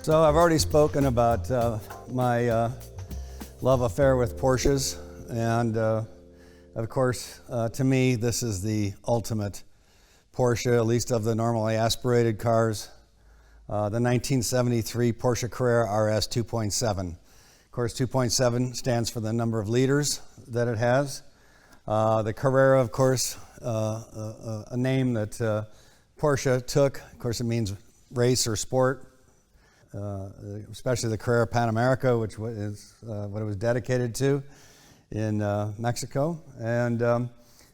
So I've already spoken about my love affair with Porsches, and of course, to me, this is the ultimate Porsche, at least of the normally aspirated cars. The 1973 Porsche Carrera RS 2.7. Of course, 2.7 stands for the number of liters that it has. The Carrera, of course, a name that Porsche took. Of course, it means race or sport. Especially the Carrera Pan America, which is what it was dedicated to in Mexico. And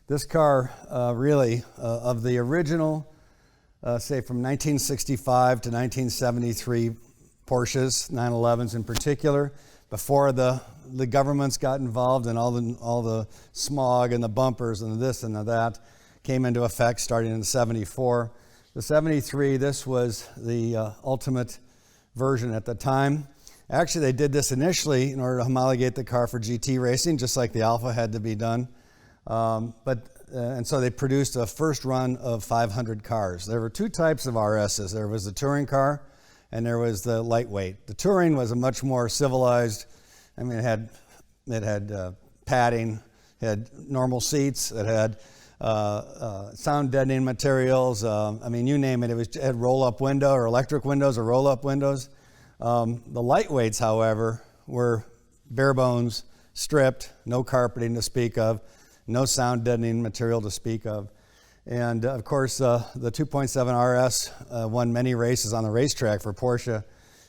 this car really, of the original, say from 1965 to 1973 Porsches, 911s in particular, before the governments got involved and all the smog and the bumpers and this and that came into effect starting in 74. The 73, this was the ultimate version at the time. Actually, they did this initially in order to homologate the car for GT racing, just like the Alpha had to be done. And so they produced a first run of 500 cars. There were two types of RSs. There was the touring car, and there was the lightweight. The touring was a much more civilized. I mean, it had padding, it had normal seats, it had sound deadening materials. I mean, you name it. It had roll-up window or electric windows or roll-up windows. The lightweights, however, were bare bones, stripped, no carpeting to speak of, no sound deadening material to speak of. And of course, the 2.7 RS won many races on the racetrack for Porsche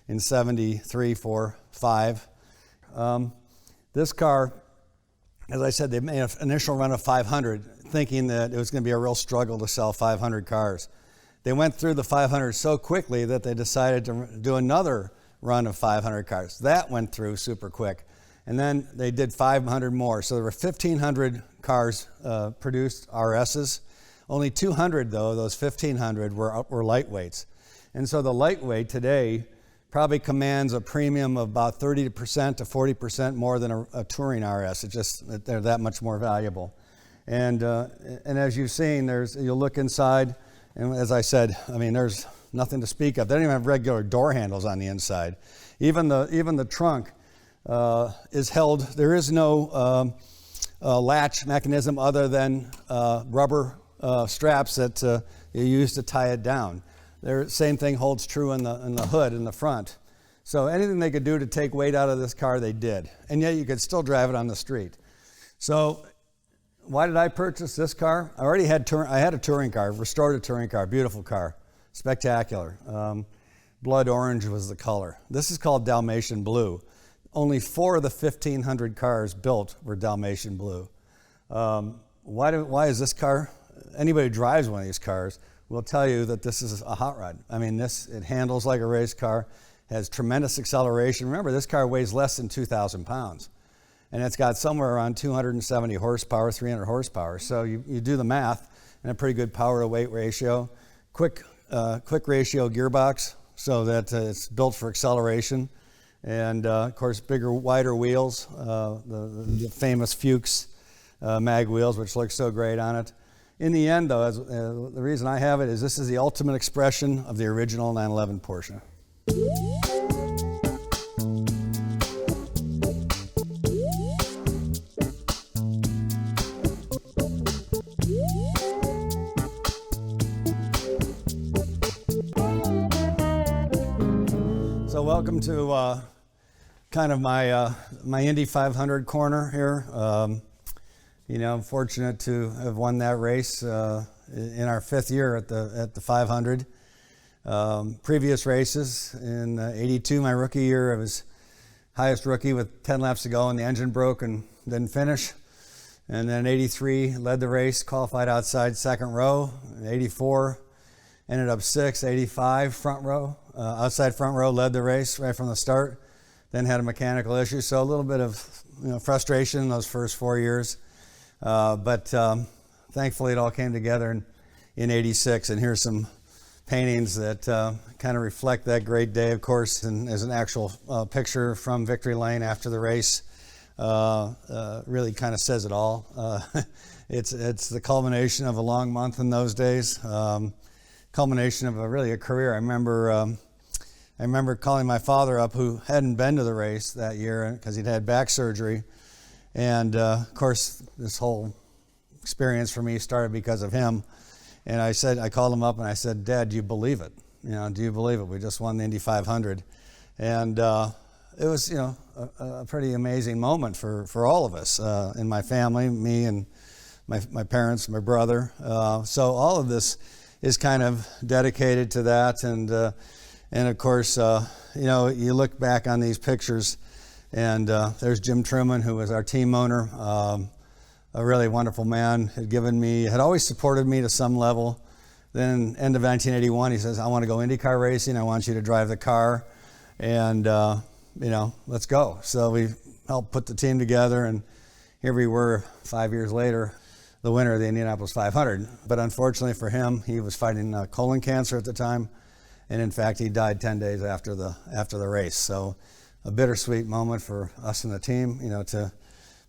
in 73, 4, 5. This car, as I said, they made an initial run of 500, thinking that it was going to be a real struggle to sell 500 cars. They went through the 500 so quickly that they decided to do another run of 500 cars. That went through super quick. And then they did 500 more. So there were 1,500 cars produced, RSs. Only 200, though, those 1,500 were lightweights. And so the lightweight today probably commands a premium of about 30% to 40% more than a touring RS. They're that much more valuable. And as you've seen, you'll look inside, and as I said, I mean, there's nothing to speak of. They don't even have regular door handles on the inside. Even the trunk is held. There is no latch mechanism other than rubber straps that you use to tie it down. The same thing holds true in the hood in the front. So anything they could do to take weight out of this car, they did. And yet you could still drive it on the street. So why did I purchase this car? I had a touring car, restored a touring car, beautiful car, spectacular. Blood orange was the color. This is called Dalmatian blue. Only 4 of the 1,500 cars built were Dalmatian blue. Why is this car? Anybody who drives one of these cars will tell you that this is a hot rod. I mean, it handles like a race car, has tremendous acceleration. Remember, this car weighs less than 2,000 pounds. And it's got somewhere around 270 horsepower, 300 horsepower. So you do the math, and a pretty good power to weight ratio. Quick ratio gearbox, so that it's built for acceleration. And of course, bigger, wider wheels, the famous Fuchs mag wheels, which look so great on it. In the end, though, the reason I have it is this is the ultimate expression of the original 911 Porsche. So welcome to kind of my Indy 500 corner here. I'm fortunate to have won that race in our 5th year at the 500. Previous races, in 82, my rookie year, I was highest rookie with 10 laps to go, and the engine broke and didn't finish. And then 83, led the race, qualified outside second row. 84, ended up 6th. 85, front row, outside front row, led the race right from the start. Then had a mechanical issue, so a little bit of frustration in those first 4 years. But thankfully it all came together in 86, and here's some paintings that kind of reflect that great day, of course, and as an actual picture from Victory Lane after the race. Really kind of says it all. It's the culmination of a long month in those days, culmination of a career. I I remember calling my father up, who hadn't been to the race that year because he'd had back surgery. And of course, this whole experience for me started because of him. And I called him up and I said, Dad, do you believe it? Do you believe it? We just won the Indy 500. And it was, a pretty amazing moment for all of us in my family, me and my parents, my brother. So all of this is kind of dedicated to that. And of course, you look back on these pictures, and there's Jim Truman, who was our team owner, a really wonderful man, had always supported me to some level. Then end of 1981, he says, I want to go IndyCar racing. I want you to drive the car. And, let's go. So we helped put the team together, and here we were 5 years later, the winner of the Indianapolis 500. But unfortunately for him, he was fighting colon cancer at the time. And in fact, he died 10 days after the race. So a bittersweet moment for us and the team,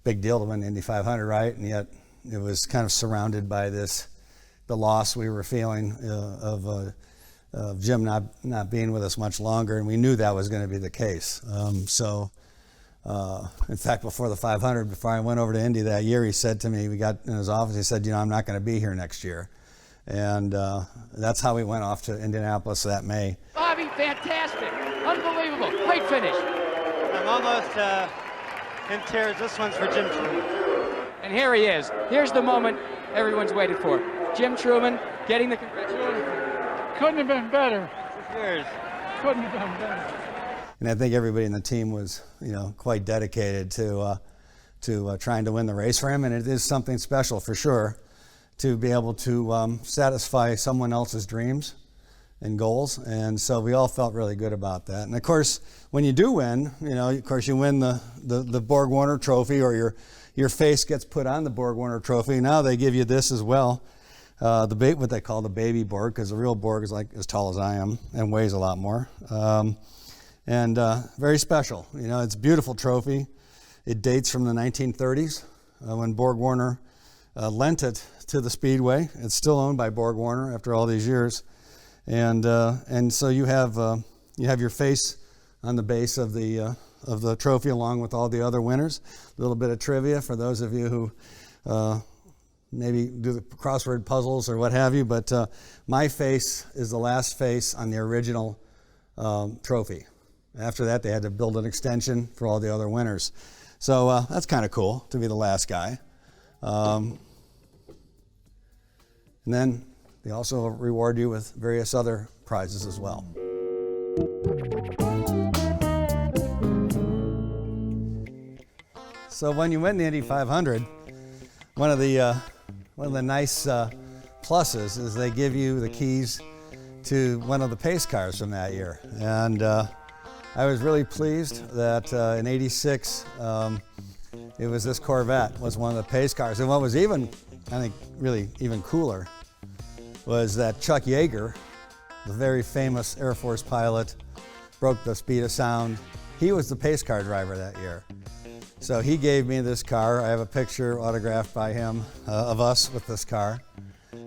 big deal to win the Indy 500, right? And yet it was kind of surrounded by the loss we were feeling of Jim not being with us much longer, and we knew that was going to be the case. In fact, before the 500, before I went over to Indy that year, he said to me, we got in his office, he said, I'm not going to be here next year. And that's how we went off to Indianapolis that May. Bobby, fantastic, unbelievable, great finish. I'm almost in tears. This one's for Jim Truman. And here he is. Here's the moment everyone's waited for. Jim Truman getting the congratulations. Couldn't have been better. Yours. Couldn't have been better. And I think everybody in the team was, quite dedicated to trying to win the race for him. And it is something special for sure to be able to satisfy someone else's dreams and goals. And so we all felt really good about that. And of course, when you do win, of course you win the Borg Warner Trophy, or your face gets put on the Borg Warner Trophy. Now they give you this as well. What they call the baby Borg, because the real Borg is like as tall as I am and weighs a lot more. And very special. It's a beautiful trophy. It dates from the 1930s when Borg Warner lent it to the Speedway. It's still owned by Borg Warner after all these years. And so you have your face on the base of the trophy along with all the other winners. A little bit of trivia for those of you who maybe do the crossword puzzles or what have you, but my face is the last face on the original trophy. After that, they had to build an extension for all the other winners. So that's kind of cool to be the last guy. And then they also reward you with various other prizes as well. So when you win the Indy 500, one of the nice pluses is they give you the keys to one of the pace cars from that year. And I was really pleased that in '86, it was this Corvette was one of the pace cars. And what was even, I think, really even cooler was that Chuck Yeager, the very famous Air Force pilot, broke the speed of sound. He was the pace car driver that year. So he gave me this car. I have a picture autographed by him of us with this car.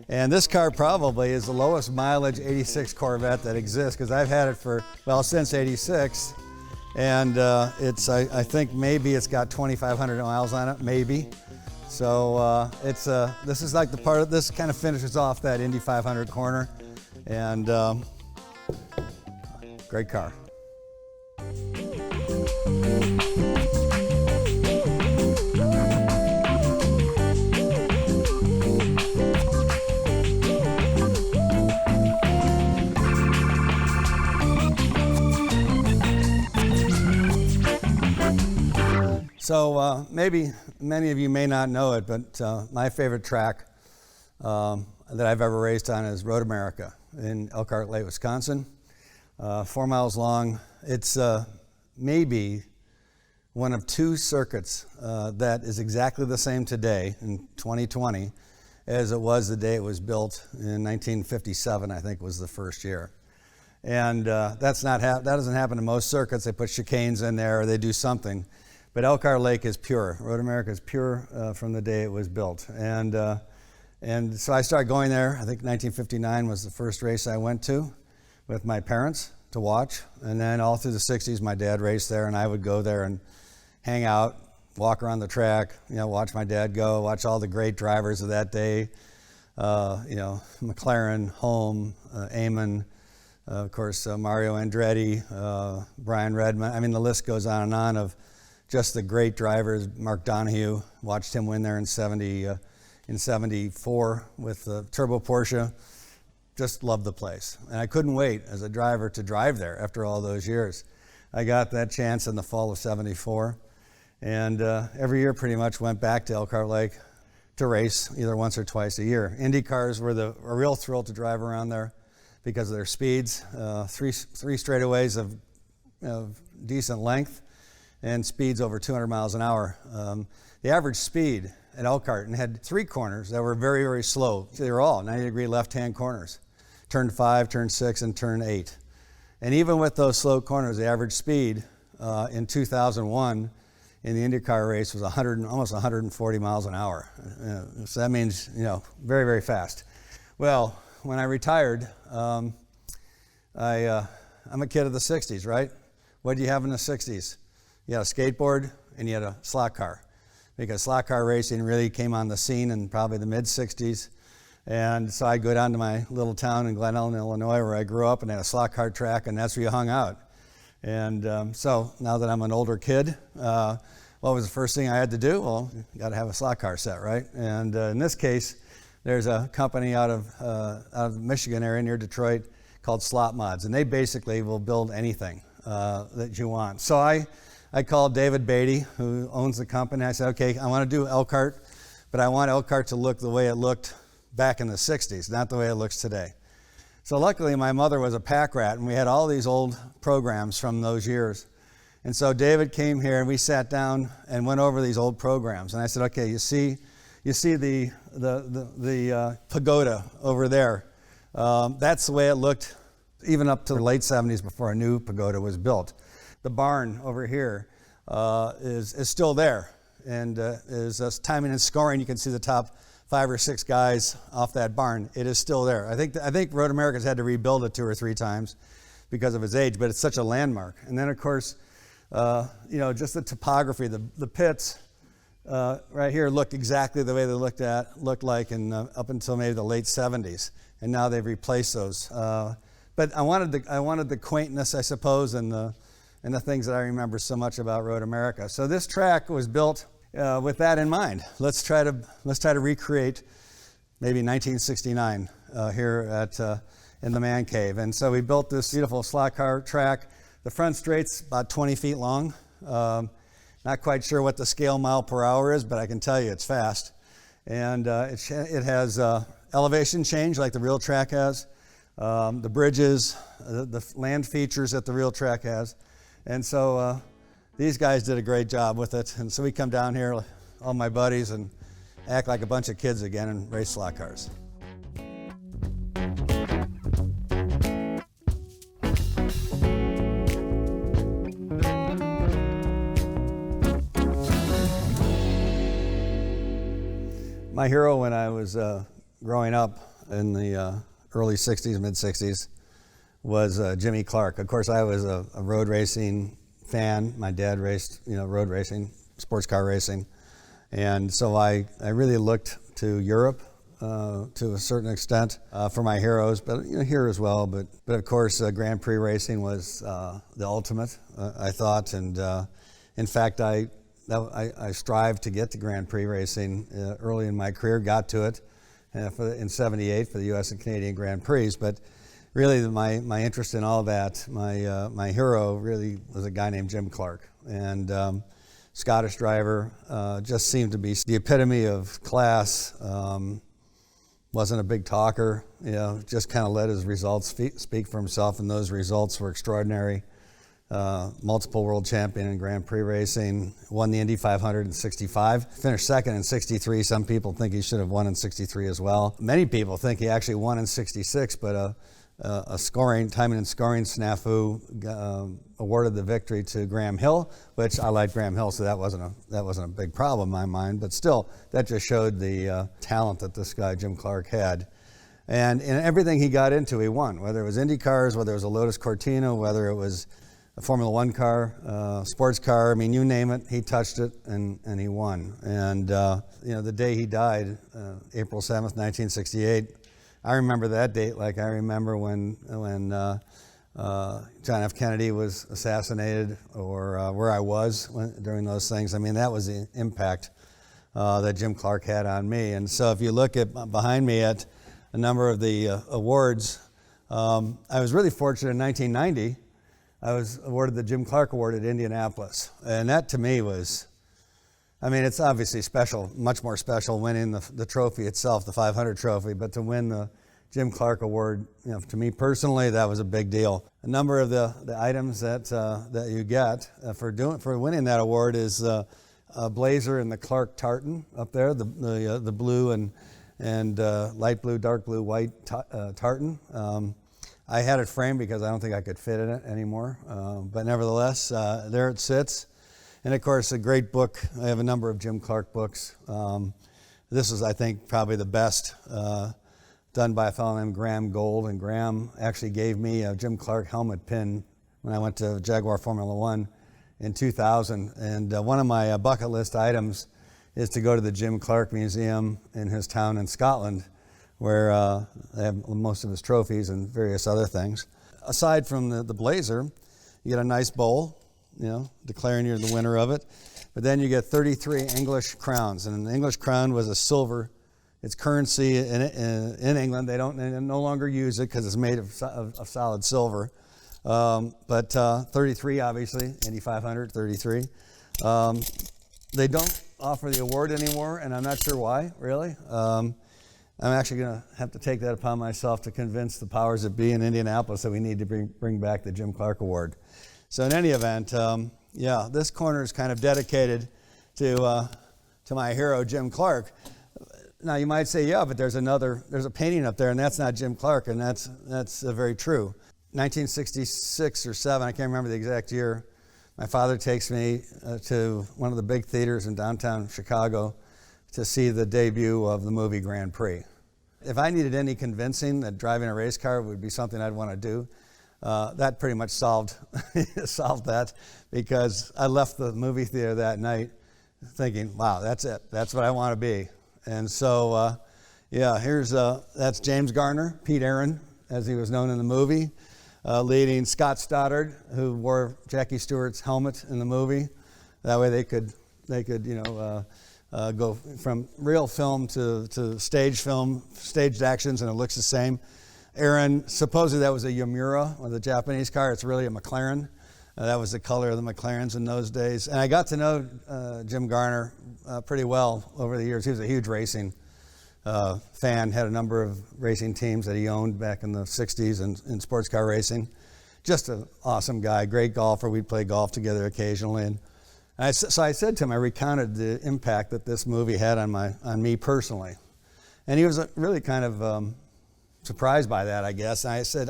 And this car probably is the lowest mileage '86 Corvette that exists, because I've had it since '86. And I think maybe it's got 2,500 miles on it, maybe. So this is like the part of this kind of finishes off that Indy 500 corner. And great car. So maybe many of you may not know it, but my favorite track that I've ever raced on is Road America in Elkhart Lake, Wisconsin. 4 miles long. It's maybe one of two circuits that is exactly the same today in 2020 as it was the day it was built in 1957, I think was the first year. And that doesn't happen in most circuits. They put chicanes in there or they do something. But Elkhart Lake is pure. Road America is pure from the day it was built. And so I started going there. I think 1959 was the first race I went to with my parents. to watch. And then all through the 60s, my dad raced there, and I would go there and hang out, walk around the track, watch my dad go, watch all the great drivers of that day, McLaren, Holm, Eamon, of course, Mario Andretti, Brian Redmond. I mean, the list goes on and on of just the great drivers. Mark Donohue, watched him win there in 74 with the turbo Porsche. Just loved the place. And I couldn't wait as a driver to drive there after all those years. I got that chance in the fall of 74. And every year pretty much went back to Elkhart Lake to race either once or twice a year. Indy cars were a real thrill to drive around there because of their speeds. Three straightaways of decent length and speeds over 200 miles an hour. The average speed at Elkhart had 3 corners that were very, very slow. They were all 90-degree left-hand corners. Turn 5, turn 6, and turn 8. And even with those slow corners, the average speed in 2001 in the IndyCar race was almost 140 miles an hour. So that means, very, very fast. Well, when I retired, I'm a kid of the 60s, right? What did you have in the 60s? You had a skateboard and you had a slot car, because slot car racing really came on the scene in probably the mid-60s. And so I'd go down to my little town in Glen Ellen, Illinois, where I grew up, and had a slot car track, and that's where you hung out. And so now that I'm an older kid, what was the first thing I had to do? Well, you got to have a slot car set, right? And in this case, there's a company out of Michigan area near Detroit called Slot Mods, and they basically will build anything that you want. So I called David Beatty, who owns the company. I said, okay, I want to do Elkhart, but I want Elkhart to look the way it looked back in the 60s, not the way it looks today. So luckily, my mother was a pack rat, and we had all these old programs from those years. And so David came here, and we sat down and went over these old programs. And I said, okay, you see the pagoda over there. That's the way it looked even up to the late 70s before a new pagoda was built. The barn over here is still there, and is timing and scoring. You can see the top 5 or 6 guys off that barn. It is still there. I think Road America's had to rebuild it 2 or 3 times because of its age, but it's such a landmark. And then of course, just the topography, the pits right here look exactly the way they looked like in up until maybe the late 70s, and now they've replaced those. But I wanted the quaintness, I suppose, and the things that I remember so much about Road America. So this track was built with that in mind. Let's try to recreate maybe 1969 here in the man cave. And so we built this beautiful slot car track. The front straight's about 20 feet long. Not quite sure what the scale mile per hour is, but I can tell you it's fast. And it has elevation change like the real track has, the bridges, the land features that the real track has. And so these guys did a great job with it. And so we come down here, all my buddies, and act like a bunch of kids again and race slot cars. My hero when I was growing up in the early 60s, mid-60s, was Jimmy Clark. Of course, I was a road racing fan. My dad raced, road racing, sports car racing. And so I really looked to Europe to a certain extent for my heroes, but here as well. But of course, Grand Prix racing was the ultimate, I thought. And in fact, I strived to get to Grand Prix racing early in my career, got to it in '78 for the U.S. and Canadian Grand Prix. But really, my interest in all that, my hero really was a guy named Jim Clark. And Scottish driver, just seemed to be the epitome of class. Wasn't a big talker, just kind of let his results speak for himself, and those results were extraordinary. Multiple world champion in Grand Prix racing, won the Indy 500 in '65, finished second in '63. Some people think he should have won in '63 as well. Many people think he actually won in '66, but a timing and scoring snafu awarded the victory to Graham Hill, which I like Graham Hill, so that wasn't a big problem in my mind. But still, that just showed the talent that this guy Jim Clark had. And in everything he got into, he won, whether it was Indy cars, whether it was a Lotus Cortina, whether it was a Formula One car, sports car, I mean, you name it, he touched it and he won. And the day he died, April 7th, 1968, I remember that date like I remember when John F. Kennedy was assassinated, or where I was during those things. I mean, that was the impact that Jim Clark had on me. And so if you look at behind me at a number of the awards, I was really fortunate in 1990. I was awarded the Jim Clark Award at Indianapolis. And that to me was, I mean, it's obviously special, much more special winning the trophy itself, the 500 trophy, but to win the Jim Clark Award, to me personally, that was a big deal. A number of the items that you get for winning that award is a blazer in the Clark tartan up there, the blue and light blue, dark blue, white tartan. I had it framed because I don't think I could fit in it anymore, but nevertheless, there it sits. And of course, a great book. I have a number of Jim Clark books. This is, I think, probably the best done by a fellow named Graham Gold, and Graham actually gave me a Jim Clark helmet pin when I went to Jaguar Formula One in 2000. And one of my bucket list items is to go to the Jim Clark Museum in his town in Scotland, where they have most of his trophies and various other things. Aside from the blazer, you get a nice bowl, declaring you're the winner of it. But then you get 33 English crowns, and an English crown was a silver. It's currency in England. They no longer use it because it's made of solid silver. But 33, obviously, Indy 500, 33. They don't offer the award anymore, and I'm not sure why, really. I'm actually going to have to take that upon myself to convince the powers that be in Indianapolis that we need to bring back the Jim Clark Award. So in any event, this corner is kind of dedicated to my hero, Jim Clark. Now you might say, but there's a painting up there, and that's not Jim Clark, and that's very true. 1966 or 7, I can't remember the exact year, my father takes me to one of the big theaters in downtown Chicago to see the debut of the movie Grand Prix. If I needed any convincing that driving a race car would be something I'd want to do, that pretty much solved that, because I left the movie theater that night thinking, wow, that's it. That's what I want to be. And so, that's James Garner, Pete Aaron, as he was known in the movie, leading Scott Stoddard, who wore Jackie Stewart's helmet in the movie. That way they could go from real film to stage film, staged actions, and it looks the same. Aaron, supposedly that was a Yamura, or the Japanese car. It's really a McLaren. That was the color of the McLarens in those days. And I got to know Jim Garner pretty well over the years. He was a huge racing fan, had a number of racing teams that he owned back in the 60s in sports car racing. Just an awesome guy, great golfer. We'd play golf together occasionally. And so I said to him, I recounted the impact that this movie had on me personally. And he was really kind of surprised by that, I guess. And I said,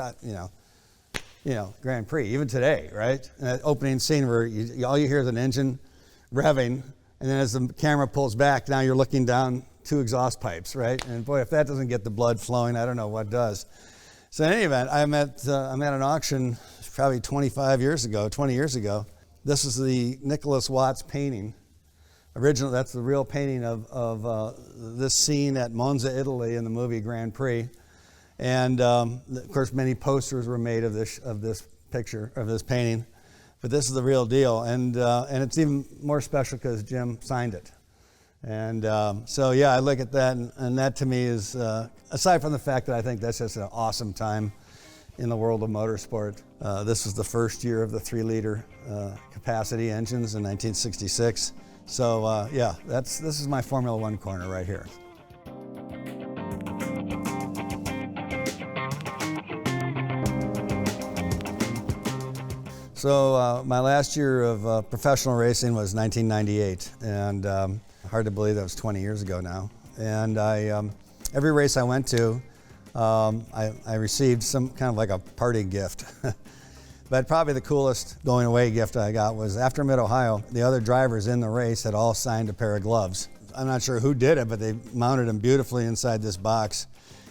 Grand Prix, even today, right? And that opening scene where all you hear is an engine revving, and then as the camera pulls back, now you're looking down 2 exhaust pipes, right? And boy, if that doesn't get the blood flowing, I don't know what does. So in any event, I'm at an auction probably 20 years ago. This is the Nicholas Watts painting. Original, that's the real painting of this scene at Monza, Italy in the movie Grand Prix. And of course, many posters were made of this picture, of this painting. But this is the real deal, and it's even more special because Jim signed it. And I look at that, and that to me is, aside from the fact that I think that's just an awesome time in the world of motorsport. This was the first year of the 3-liter capacity engines in 1966. So this is my Formula One corner right here. So my last year of professional racing was 1998, and hard to believe that was 20 years ago now. And every race I went to, I received some kind of like a party gift. But probably the coolest going away gift I got was after Mid-Ohio, the other drivers in the race had all signed a pair of gloves. I'm not sure who did it, but they mounted them beautifully inside this box.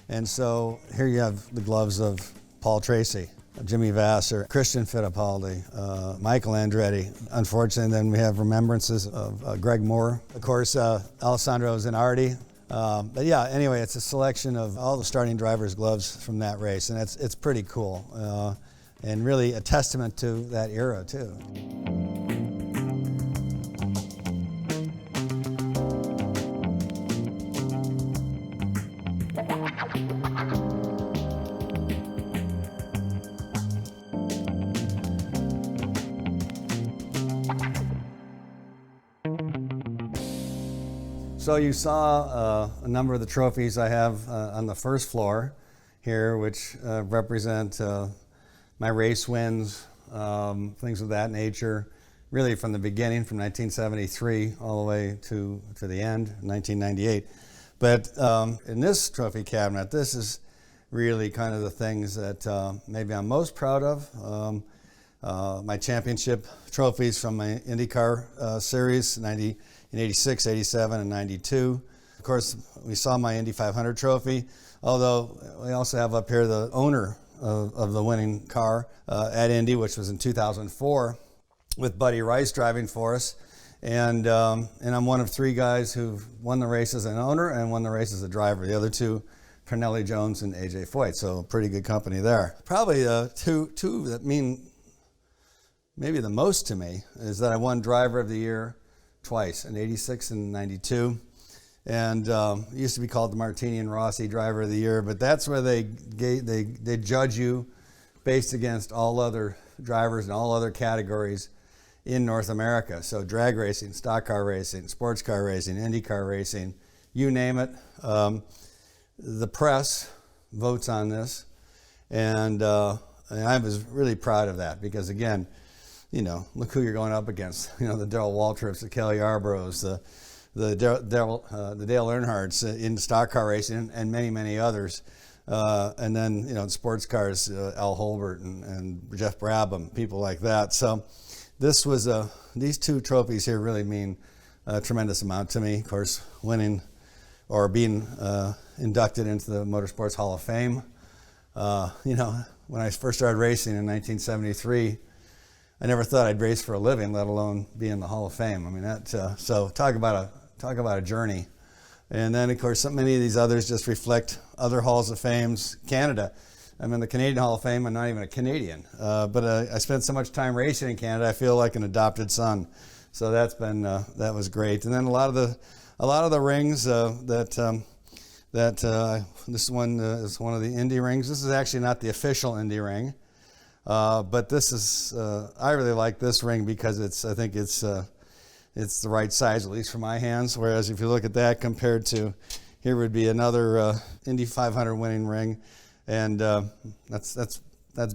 And so here you have the gloves of Paul Tracy, Jimmy Vassar, Christian Fittipaldi, Michael Andretti. Unfortunately, then we have remembrances of Greg Moore. Of course, Alessandro Zanardi. But yeah, anyway, it's a selection of all the starting drivers' gloves from that race, and it's pretty cool, and really a testament to that era, too. So you saw a number of the trophies I have on the first floor here, which represent my race wins, things of that nature, really from the beginning, from 1973 all the way to the end, 1998. But in this trophy cabinet, this is really kind of the things that maybe I'm most proud of. My championship trophies from my IndyCar series, in 86, 87, and 92. Of course, we saw my Indy 500 trophy, although we also have up here the owner of the winning car at Indy, which was in 2004, with Buddy Rice driving for us. And I'm one of three guys who've won the race as an owner and won the race as a driver. The other two, Pernelli Jones and AJ Foyt, so pretty good company there. Probably two that mean maybe the most to me is that I won Driver of the Year twice, in 86 and 92. And it used to be called the Martini and Rossi Driver of the Year, but that's where they judge you based against all other drivers in all other categories in North America. So drag racing, stock car racing, sports car racing, IndyCar racing, you name it. The press votes on this, and I was really proud of that because, again, you know, look who you're going up against. You know, the Darrell Waltrips, the Kelly Yarboroughs, the Dale Earnhardts in stock car racing, and many, many others. And then, you know, in sports cars, Al Holbert and Jeff Brabham, people like that. So this was these two trophies here really mean a tremendous amount to me. Of course, winning or being inducted into the Motorsports Hall of Fame. You know, when I first started racing in 1973, I never thought I'd race for a living, let alone be in the Hall of Fame. I mean, that so talk about a journey. And then, of course, many of these others just reflect other Halls of Fames. Canada, I'm in the Canadian Hall of Fame. I'm not even a Canadian, but I spent so much time racing in Canada. I feel like an adopted son. So that's been that was great. And then a lot of the rings this one is one of the Indy rings. This is actually not the official Indy ring. But this is, I really like this ring because I think it's the right size, at least for my hands. Whereas if you look at that compared to, here would be another Indy 500 winning ring. And that's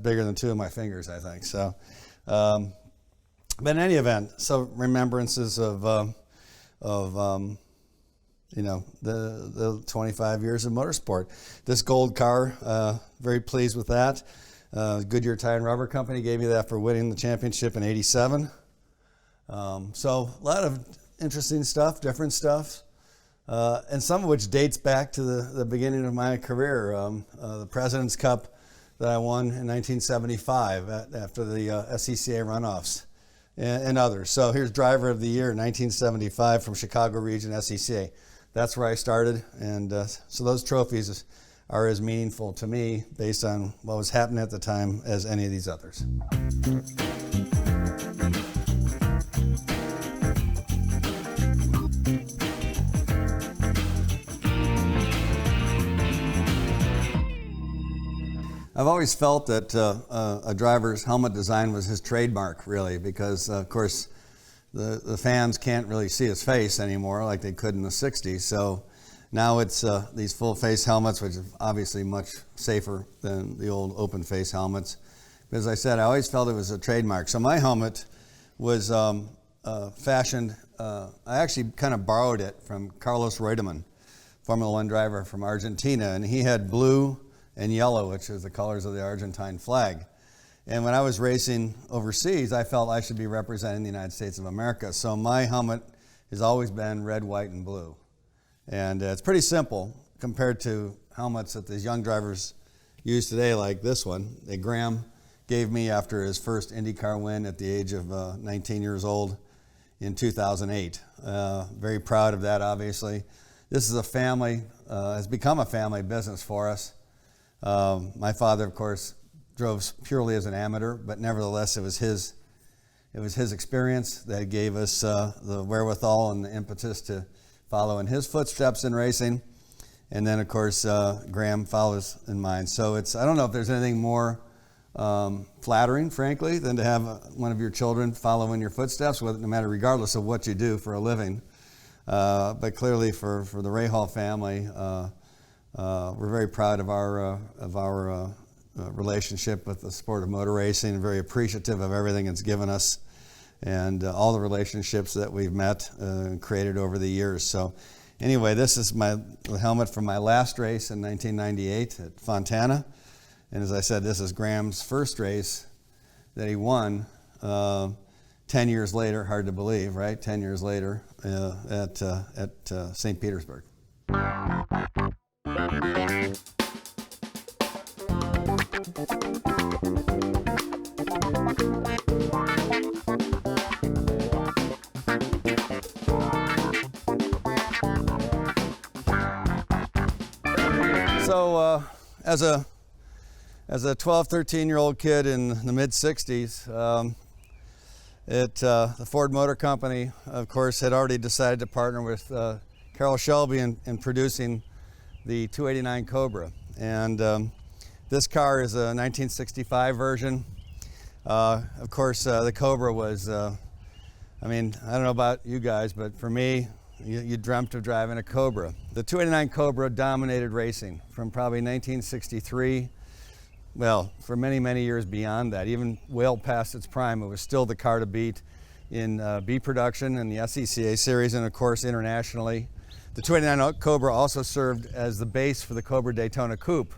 bigger than two of my fingers, I think. So, but in any event, so remembrances of you know, the 25 years of motorsport. This gold car, very pleased with that. Goodyear Tire and Rubber Company gave me that for winning the championship in 87. So a lot of interesting stuff, different stuff, and some of which dates back to the beginning of my career. The President's Cup that I won in 1975 after the SCCA runoffs and others. So here's Driver of the Year 1975 from Chicago Region SCCA. That's where I started, and so those trophies are as meaningful to me based on what was happening at the time as any of these others. I've always felt that a driver's helmet design was his trademark, really, because, of course, the fans can't really see his face anymore like they could in the 60s. So now it's these full-face helmets, which are obviously much safer than the old open-face helmets. But as I said, I always felt it was a trademark. So my helmet was fashioned, I actually kind of borrowed it from Carlos Reutemann, Formula One driver from Argentina, and he had blue and yellow, which is the colors of the Argentine flag. And when I was racing overseas, I felt I should be representing the United States of America. So my helmet has always been red, white, and blue. And it's pretty simple compared to helmets that these young drivers use today, like this one, that Graham gave me after his first IndyCar win at the age of 19 years old in 2008. Very proud of that, obviously. This is a family, has become a family business for us. My father, of course, drove purely as an amateur, but nevertheless, it was his experience that gave us the wherewithal and the impetus to follow in his footsteps in racing. And then, of course, Graham follows in mine. So I don't know if there's anything more flattering, frankly, than to have one of your children follow in your footsteps, no matter regardless of what you do for a living. But clearly, for the Rahal family, we're very proud of our relationship with the sport of motor racing, and very appreciative of everything it's given us, and all the relationships that we've met and created over the years. So anyway, this is the helmet from my last race in 1998 at Fontana. And as I said, this is Graham's first race that he won 10 years later. Hard to believe, right? 10 years later at St. Petersburg. So as a 12, 13-year-old kid in the mid-60s, the Ford Motor Company, of course, had already decided to partner with Shelby in producing the 289 Cobra. And this car is a 1965 version. Of course, the Cobra was, I don't know about you guys, but for me, you dreamt of driving a Cobra. The 289 Cobra dominated racing from probably 1963, well, for many, many years beyond that. Even well past its prime, it was still the car to beat in B production and the SECA series, and of course internationally. The 289 Cobra also served as the base for the Cobra Daytona Coupe,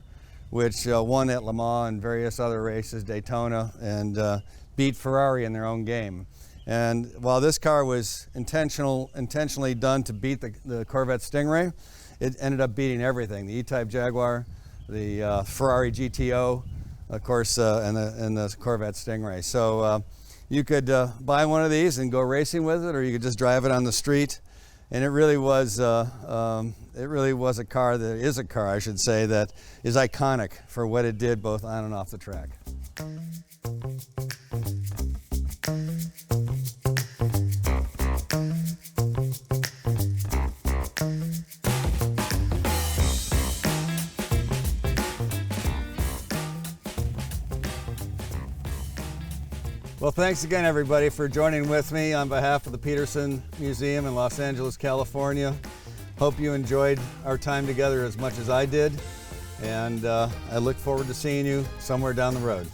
which won at Le Mans and various other races, Daytona, and beat Ferrari in their own game. And while this car was intentionally done to beat the Corvette Stingray, it ended up beating everything: the E-Type Jaguar, the Ferrari GTO, of course, and the Corvette Stingray. So you could buy one of these and go racing with it, or you could just drive it on the street. And it really was a car that is a car, I should say, that is iconic for what it did both on and off the track. Well, thanks again, everybody, for joining with me on behalf of the Petersen Museum in Los Angeles, California. Hope you enjoyed our time together as much as I did, and I look forward to seeing you somewhere down the road.